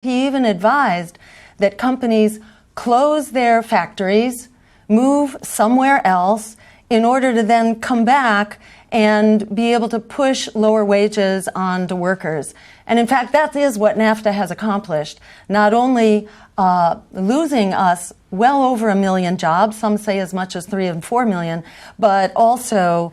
He even advised that companies close their factories, move somewhere else in order to then come back and be able to push lower wages on to workers. And in fact, that is what NAFTA has accomplished. Not only losing us well over 1 million jobs, some say as much as 3 and 4 million, but also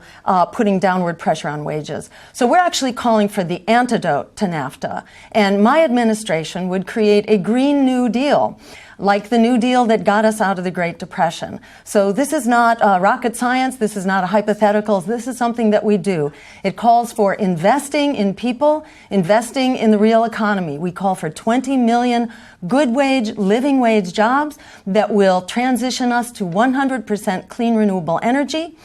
putting downward pressure on wages. So we're actually calling for the antidote to NAFTA. And my administration would create a Green New Deal, like the New Deal that got us out of the Great Depression. So this is not rocket science. This is not a hypothetical. This is something that we do. It calls for investing in people, investing in the real economy. We call for 20 million good wage, living wage jobs that will transition us to 100% clean renewable energy,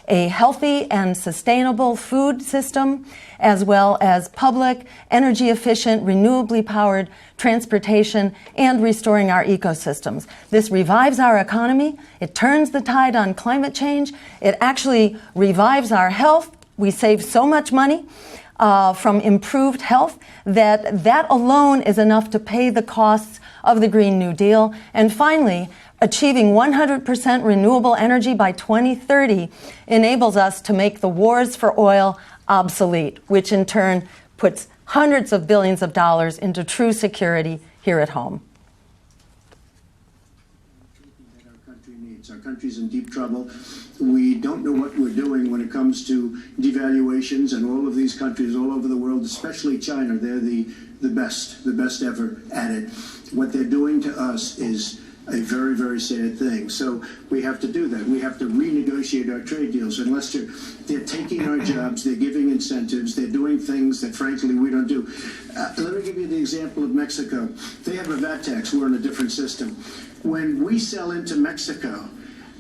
a healthy and sustainable food system, as well as public, energy efficient, renewably powered transportation, and restoring our ecosystems. This revives our economy. It turns the tide on climate change. It actually revives our health. We save so much money from improved health that alone is enough to pay the costs of the Green New Deal. And finally, achieving 100% renewable energy by 2030 enables us to make the wars for oil obsolete, which in turn puts hundreds of billions of dollars into true security here at home. Our country needs. Our country's in deep trouble. We don't know what we're doing when it comes to devaluations, and all of these countries all over the world, especially China, they're the best ever at it. What they're doing to us is a very, very sad thing. So we have to do that. We have to renegotiate our trade deals. And Lester, they're taking our jobs, they're giving incentives, they're doing things that frankly we don't do. Let me give you the example of Mexico. They have a VAT tax, we're in a different system. When we sell into Mexico,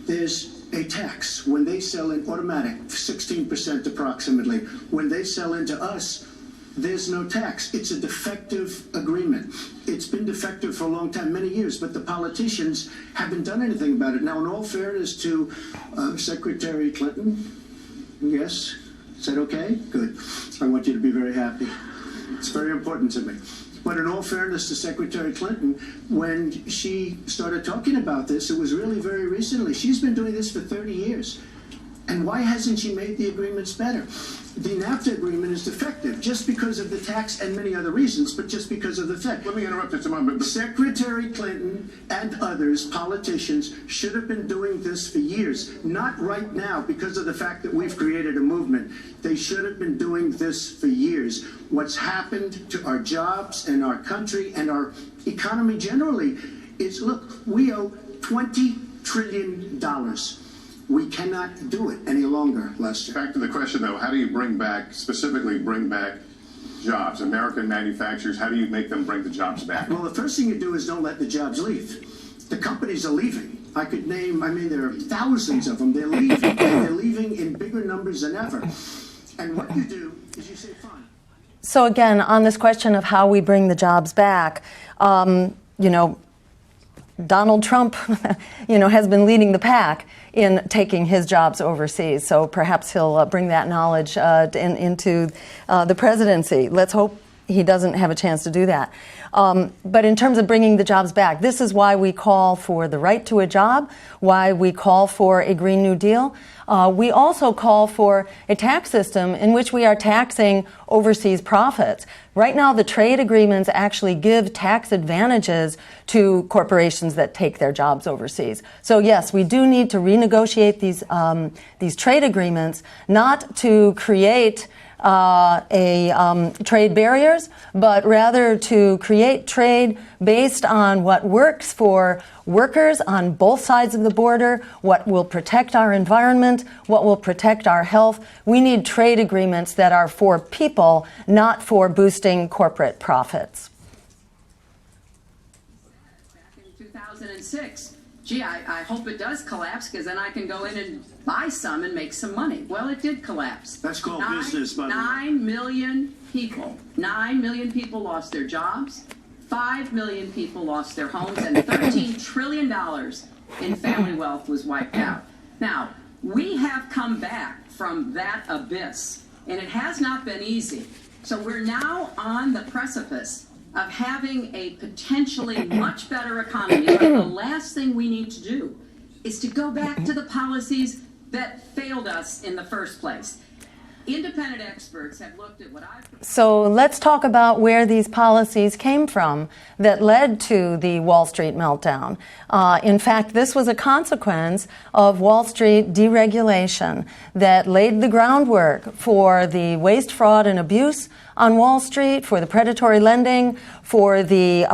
there's a tax. When they sell in automatic, 16% approximately. When they sell into us, there's no tax. It's a defective agreement. It's been defective for a long time, many years, but the politicians haven't done anything about it. Now, in all fairness to Secretary Clinton, yes, is that okay? Good. I want you to be very happy. It's very important to me. But in all fairness to Secretary Clinton, when she started talking about this, it was really very recently. She's been doing this for 30 years. And why hasn't she made the agreements better? The NAFTA agreement is defective just because of the tax and many other reasons, but just because of the fact. Let me interrupt you a moment. Secretary Clinton and others, politicians, should have been doing this for years. Not right now because of the fact that we've created a movement. They should have been doing this for years. What's happened to our jobs and our country and our economy generally is, look, we owe $20 trillion. We cannot do it any longer, Lester. Back to the question, though, how do you specifically bring back jobs? American manufacturers, how do you make them bring the jobs back? Well, the first thing you do is don't let the jobs leave. The companies are leaving. I could name, there are thousands of them. They're leaving. And they're leaving in bigger numbers than ever. And what you do is you say, fine. So again, on this question of how we bring the jobs back, Donald Trump, has been leading the pack in taking his jobs overseas. So perhaps he'll bring that knowledge into the presidency. Let's hope he doesn't have a chance to do that. But in terms of bringing the jobs back, this is why we call for the right to a job, why we call for a Green New Deal. We also call for a tax system in which we are taxing overseas profits. Right now, the trade agreements actually give tax advantages to corporations that take their jobs overseas. So yes, we do need to renegotiate these trade agreements, not to create trade barriers, but rather to create trade based on what works for workers on both sides of the border, what will protect our environment, what will protect our health. We need trade agreements that are for people, not for boosting corporate profits. Back in 2006, gee, I hope it does collapse because then I can go in and buy some and make some money. Well, it did collapse. That's called business, by the way. 9 million people lost their jobs. 5 million people lost their homes, and $13 trillion in family wealth was wiped out. Now, we have come back from that abyss, and it has not been easy. So we're now on the precipice of having a potentially much better economy, but the last thing we need to do is to go back to the policies that failed us in the first place. Independent experts have looked at what I've... So let's talk about where these policies came from that led to the Wall Street meltdown. In fact, this was a consequence of Wall Street deregulation that laid the groundwork for the waste, fraud, and abuse on Wall Street, for the predatory lending, for the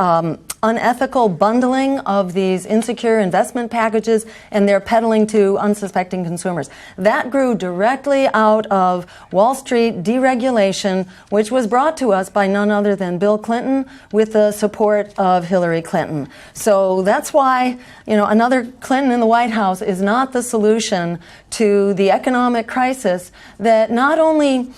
unethical bundling of these insecure investment packages and their peddling to unsuspecting consumers. That grew directly out of Wall Street deregulation, which was brought to us by none other than Bill Clinton with the support of Hillary Clinton. So that's why, another Clinton in the White House is not the solution to the economic crisis that not only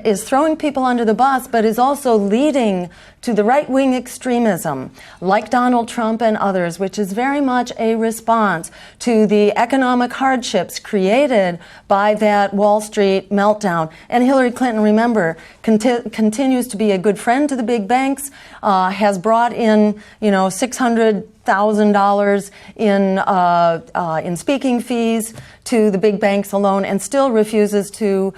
is throwing people under the bus, but is also leading to the right-wing extremism, like Donald Trump and others, which is very much a response to the economic hardships created by that Wall Street meltdown. And Hillary Clinton, remember, continues to be a good friend to the big banks, has brought in, $600,000 in speaking fees to the big banks alone, and still refuses to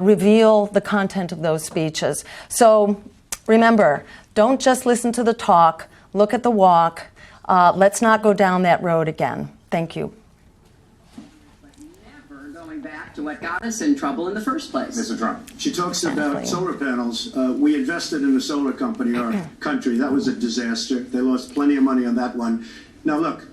reveal the content of those speeches. So remember, don't just listen to the talk, look at the walk. Let's not go down that road again. Thank you. Never going back to what got us in trouble in the first place. Mr. Trump. She talks about solar panels. We invested in a solar company, our country. That was a disaster. They lost plenty of money on that one. Now, look,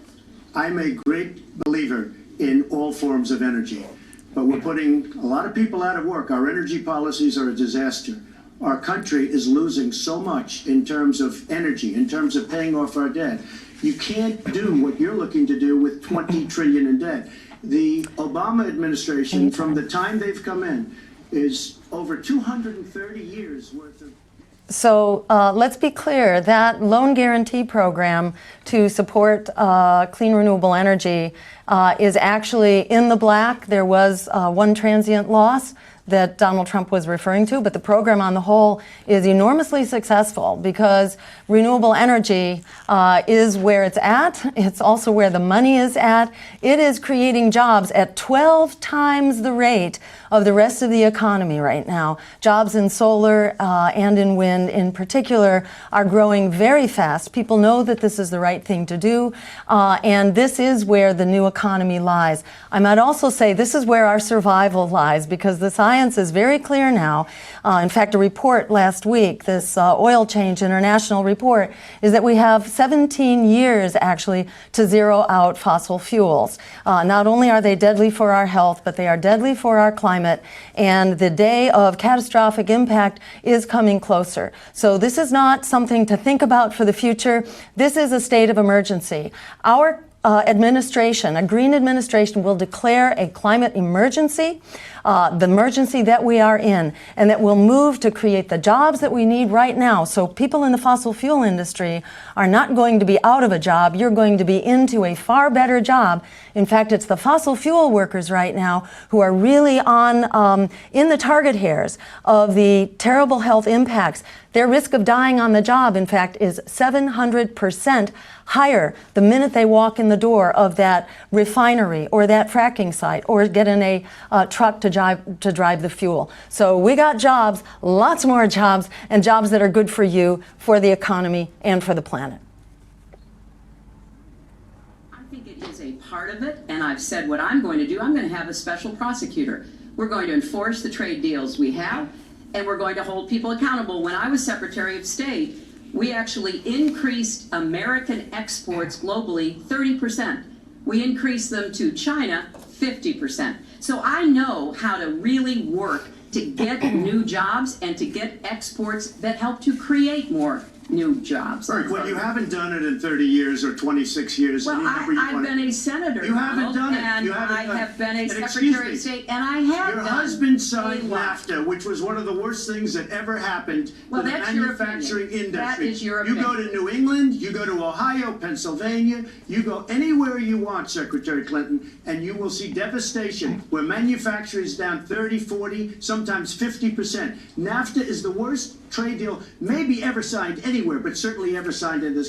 I'm a great believer in all forms of energy, but we're putting a lot of people out of work. Our energy policies are a disaster. Our country is losing so much in terms of energy, in terms of paying off our debt. You can't do what you're looking to do with $20 trillion in debt. The Obama administration, from the time they've come in, is over 230 years worth of... So let's be clear, that loan guarantee program to support clean renewable energy is actually in the black. There was one transient loss that Donald Trump was referring to, but the program on the whole is enormously successful because renewable energy is where it's at. It's also where the money is at. It is creating jobs at 12 times the rate of the rest of the economy right now. Jobs in solar and in wind in particular are growing very fast. People know that this is the right thing to do, and this is where the new economy lies. I might also say this is where our survival lies, because the science is very clear now. In fact, a report last week, this Oil Change International report, is that we have 17 years actually to zero out fossil fuels. Not only are they deadly for our health, but they are deadly for our climate, and the day of catastrophic impact is coming closer. So this is not something to think about for the future. This is a state of emergency. Our administration, a green administration, will declare a climate emergency, the emergency that we are in, and that will move to create the jobs that we need right now. So people in the fossil fuel industry are not going to be out of a job. You're going to be into a far better job. In fact, it's the fossil fuel workers right now who are really on in the target hairs of the terrible health impacts. Their risk of dying on the job, in fact, is 700% higher the minute they walk in the door of that refinery or that fracking site or get in a truck to drive the fuel. So we got jobs, lots more jobs, and jobs that are good for you, for the economy, and for the planet. I think it is a part of it, and I've said what I'm going to do. I'm going to have a special prosecutor. We're going to enforce the trade deals we have, and we're going to hold people accountable. When I was Secretary of State, we actually increased American exports globally 30%. We increased them to China 50%. So I know how to really work to get new jobs and to get exports that help to create more new jobs. Right, well, you haven't done it in 30 years or 26 years. Well, I've been a senator. You haven't done it. And You haven't I done it. have been a And Secretary of State, and I have Your done husband signed a lot. NAFTA, which was one of the worst things that ever happened Well, to the that's your manufacturing opinion. industry. That is your You go opinion. to New England, you go to Ohio, Pennsylvania, you go anywhere you want, Secretary Clinton, and you will see devastation where manufacturing is down 30, 40, sometimes 50%. NAFTA is the worst trade deal maybe ever signed anywhere, but certainly ever signed in this